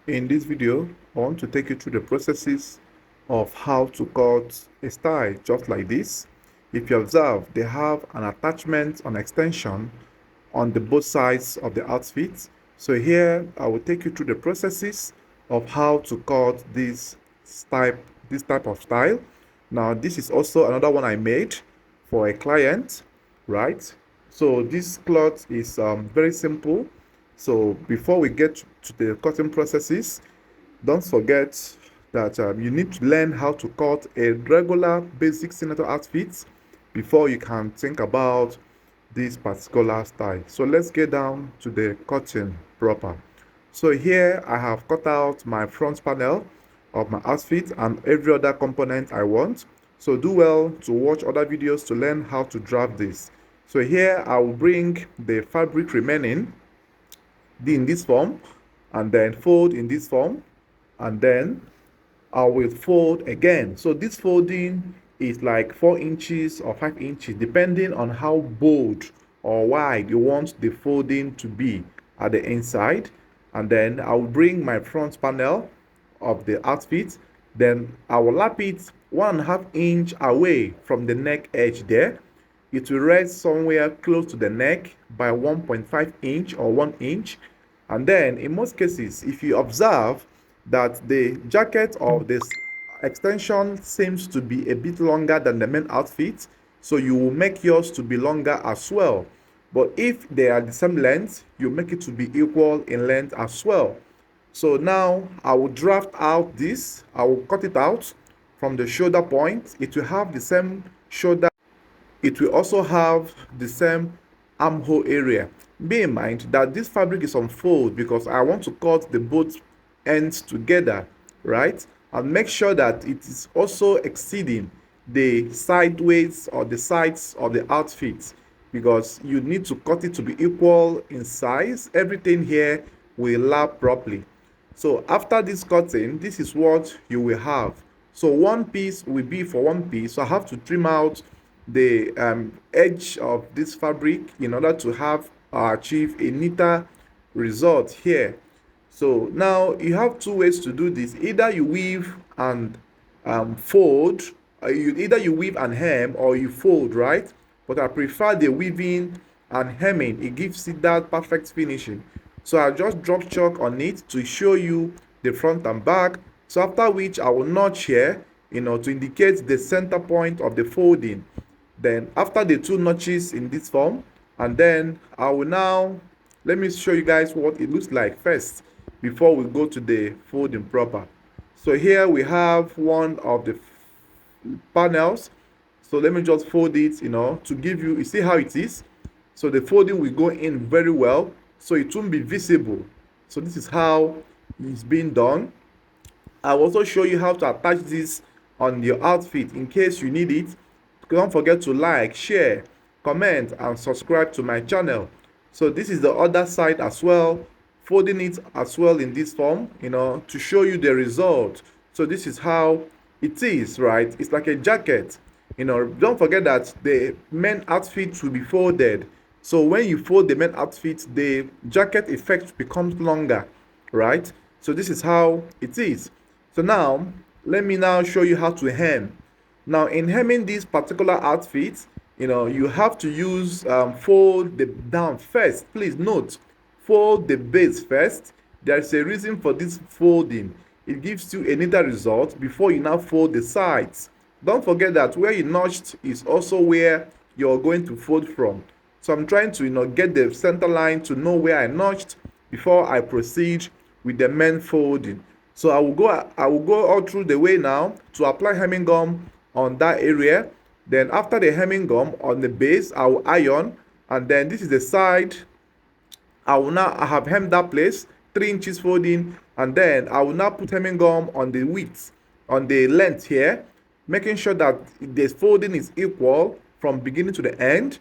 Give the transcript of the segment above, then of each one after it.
In this video, I want to take you through the processes of how to cut a style just like this. If you observe, they have an attachment on extension on the both sides of the outfit. So here, I will take you through the processes of how to cut this type of style. Now, this is also another one I made for a client, right? So this cloth is very simple. So before we get to the cutting processes, don't forget that you need to learn how to cut a regular basic senator outfit before you can think about this particular style. So let's get down to the cutting proper. So here I have cut out my front panel of my outfit and every other component I want. So do well to watch other videos to learn how to draft this. So here I will bring the fabric remaining in this form and then fold in this form, and then I will fold again. So this folding is like 4 inches or 5 inches depending on how bold or wide you want the folding to be at the inside. And then I will bring my front panel of the outfit, then I will lap it 1.5 inch away from the neck edge there. It will rest somewhere close to the neck by 1.5 inch or 1 inch. And then in most cases, if you observe that the jacket of this extension seems to be a bit longer than the main outfit, so you will make yours to be longer as well. But if they are the same length, you make it to be equal in length as well. So now I will draft out this. I will cut it out from the shoulder point. It will have the same shoulder. It will also have the same armhole area. Bear in mind that this fabric is on fold because I want to cut the both ends together, right? And make sure that it is also exceeding the sideways or the sides of the outfit, because you need to cut it to be equal in size. Everything here will lap properly. So after this cutting, this is what you will have. So one piece will be for one piece. So I have to trim out the edge of this fabric in order to have achieve a neater result here. So now you have two ways to do this. Either you weave and fold, either you weave and hem or you fold, right? But I prefer the weaving and hemming. It gives it that perfect finishing. So I just drop chalk on it to show you the front and back. So after which I will notch here, to indicate the center point of the folding. Then after the two notches in this form, and then I will now, let me show you guys what it looks like first before we go to the folding proper. So here we have one of the panels. So let me just fold it, to give you see how it is. So the folding will go in very well, so it won't be visible. So this is how it's being done. I'll also show you how to attach this on your outfit in case you need it. Don't forget to like, share, comment, and subscribe to my channel. So this is the other side as well, folding it as well in this form, to show you the result. So this is how it is, right? It's like a jacket. Don't forget that the main outfit will be folded. So when you fold the main outfit, the jacket effect becomes longer, right? So this is how it is. So now, let me now show you how to hem. Now, in hemming this particular outfit, you have to use fold the down first. Please note, fold the base first. There is a reason for this folding. It gives you a neater result before you now fold the sides. Don't forget that where you notched is also where you're going to fold from. So I'm trying to get the center line to know where I notched before I proceed with the main folding. So I will go all through the way now to apply hemming gum on that area. Then after the hemming gum on the base, I will iron, and then this is the side. I have hemmed that place, 3 inches folding, and then I will now put hemming gum on the width, on the length here, making sure that the folding is equal from beginning to the end.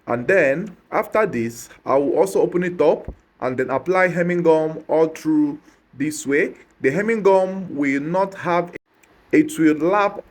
And then after this, I will also open it up and then apply hemming gum all through this way. The hemming gum will not have, it will lap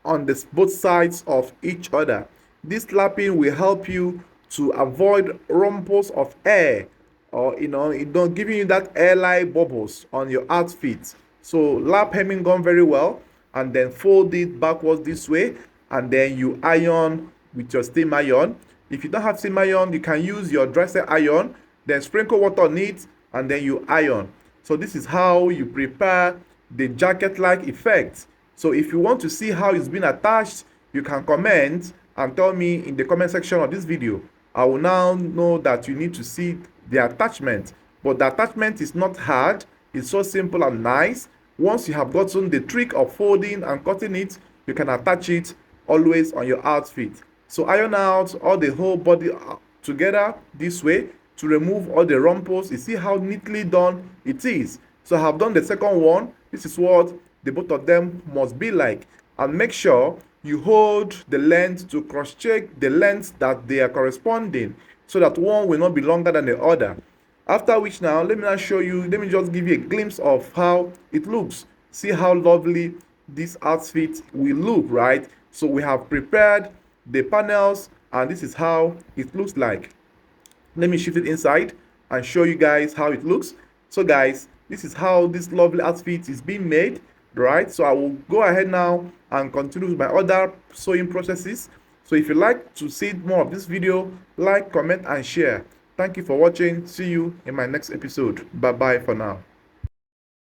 on both sides of each other. This lapping will help you to avoid rumples of air or it don't giving you that airline bubbles on your outfit. So lap hemming gun very well, and then fold it backwards this way, and then you iron with your steam iron. If you don't have steam iron, you can use your dry set iron, then sprinkle water on it, and then you iron. So this is how you prepare the jacket like effect. So if you want to see how it's been attached, you can comment and tell me in the comment section of this video. I will now know that you need to see the attachment, but the attachment is not hard. It's so simple and nice. Once you have gotten the trick of folding and cutting it, you can attach it always on your outfit. So iron out all the whole body together this way to remove all the rumples. You see how neatly done it is. So I have done the second one. This is what the both of them must be like. And make sure you hold the length to cross check the lengths that they are corresponding, so that one will not be longer than the other. After which, now let me now show you, let me just give you a glimpse of how it looks. See how lovely this outfit will look, right? So we have prepared the panels, and this is how it looks like. Let me shift it inside and show you guys how it looks. So guys, this is how this lovely outfit is being made, right? So I will go ahead now and continue with my other sewing processes. So if you like to see more of this video, like, comment and share. Thank you for watching. See you in my next episode. Bye bye for now.